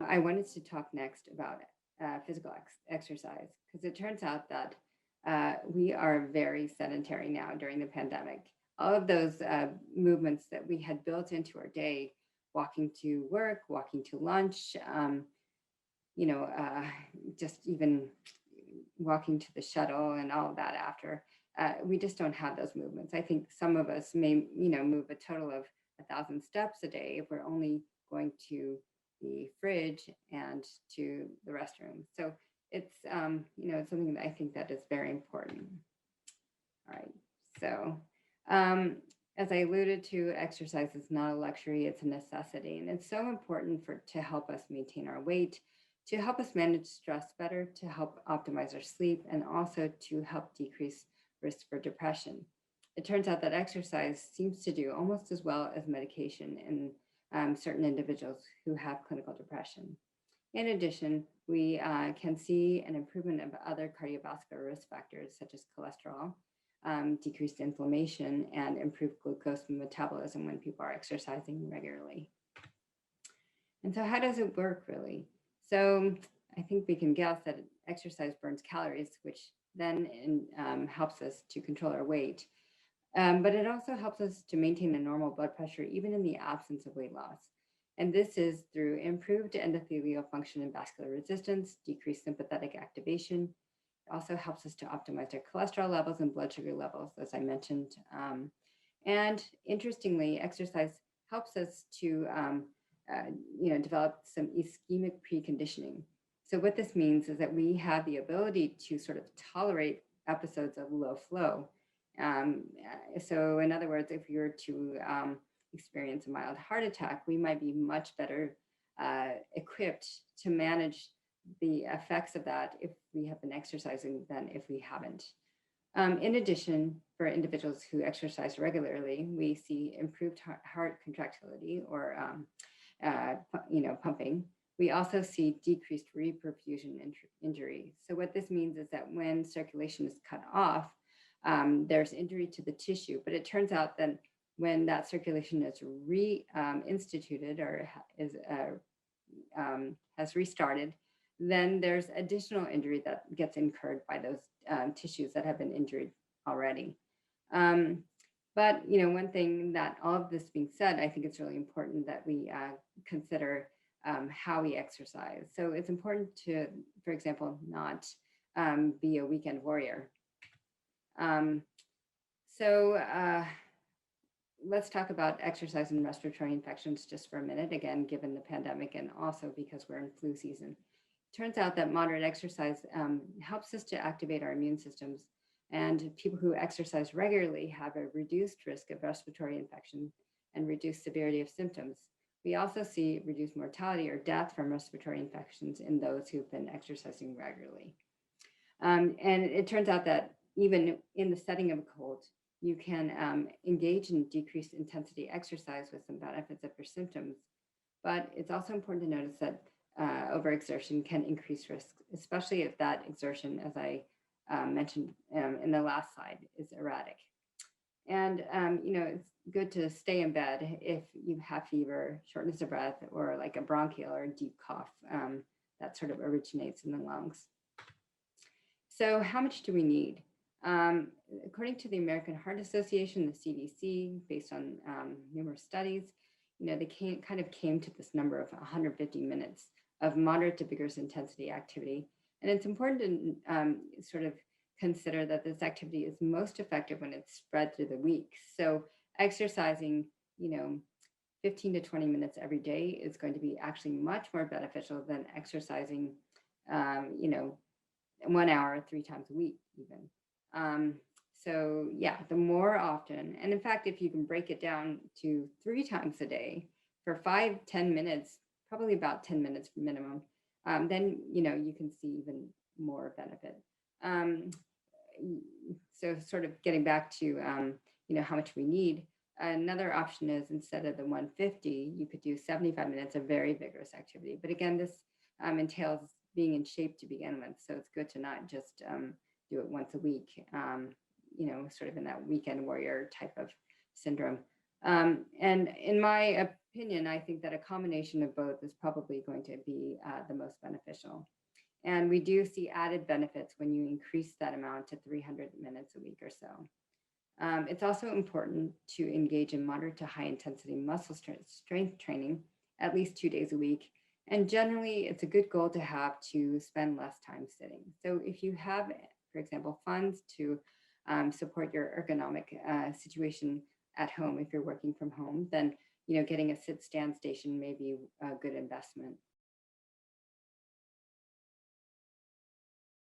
I wanted to talk next about physical exercise because it turns out that we are very sedentary now during the pandemic. All of those movements that we had built into our day, walking to work, walking to lunch, you know, just even walking to the shuttle and all of that after, we just don't have those movements. I think some of us may, move a total of 1,000 steps a day if we're only going to the fridge and to the restroom. So it's something that I think that is very important. All right. So, as I alluded to, exercise is not a luxury, it's a necessity. And it's so important to help us maintain our weight, to help us manage stress better, to help optimize our sleep, and also to help decrease risk for depression. It turns out that exercise seems to do almost as well as medication in certain individuals who have clinical depression. In addition, we can see an improvement of other cardiovascular risk factors such as cholesterol, decreased inflammation, and improved glucose metabolism when people are exercising regularly. And so, how does it work really? So, I think we can guess that exercise burns calories, which then helps us to control our weight. But it also helps us to maintain a normal blood pressure, even in the absence of weight loss. And this is through improved endothelial function and vascular resistance, decreased sympathetic activation. It also helps us to optimize our cholesterol levels and blood sugar levels, as I mentioned. And interestingly, exercise helps us to develop some ischemic preconditioning. So what this means is that we have the ability to sort of tolerate episodes of low flow. So in other words, if we were to experience a mild heart attack, we might be much better equipped to manage the effects of that if we have been exercising than if we haven't. In addition, for individuals who exercise regularly, we see improved heart contractility or pumping. We also see decreased reperfusion injury. So what this means is that when circulation is cut off, there's injury to the tissue. But it turns out that when that circulation is reinstituted or has restarted, then there's additional injury that gets incurred by those tissues that have been injured already. But one thing that all of this being said, I think it's really important that we consider how we exercise. So it's important to, for example, not be a weekend warrior. Let's talk about exercise and respiratory infections just for a minute, again, given the pandemic and also because we're in flu season. Turns out that moderate exercise helps us to activate our immune systems, and people who exercise regularly have a reduced risk of respiratory infection and reduced severity of symptoms. We also see reduced mortality or death from respiratory infections in those who've been exercising regularly. And it turns out that even in the setting of a cold, you can engage in decreased intensity exercise with some benefits of your symptoms. But it's also important to notice that overexertion can increase risk, especially if that exertion, as I mentioned in the last slide, is erratic. And, it's good to stay in bed if you have fever, shortness of breath, or like a bronchial or a deep cough that sort of originates in the lungs. So how much do we need? According to the American Heart Association, the CDC, based on numerous studies, they came to this number of 150 minutes of moderate to vigorous intensity activity. And it's important to sort of consider that this activity is most effective when it's spread through the week. So exercising, 15 to 20 minutes every day is going to be actually much more beneficial than exercising, 1 hour, 3 times a week, even. The more often, and in fact, if you can break it down to 3 times a day for 5-10 minutes, probably about 10 minutes minimum, then, you can see even more benefit. So sort of getting back to, how much we need, another option is instead of the 150, you could do 75 minutes of very vigorous activity. But again, this entails being in shape to begin with. So it's good to not just do it once a week, sort of in that weekend warrior type of syndrome. And in my opinion, I think that a combination of both is probably going to be the most beneficial. And we do see added benefits when you increase that amount to 300 minutes a week or so. It's also important to engage in moderate to high intensity muscle strength training at least 2 days a week. And generally, it's a good goal to have to spend less time sitting. So if you have, for example, funds to support your ergonomic situation at home, if you're working from home, then getting a sit stand station may be a good investment.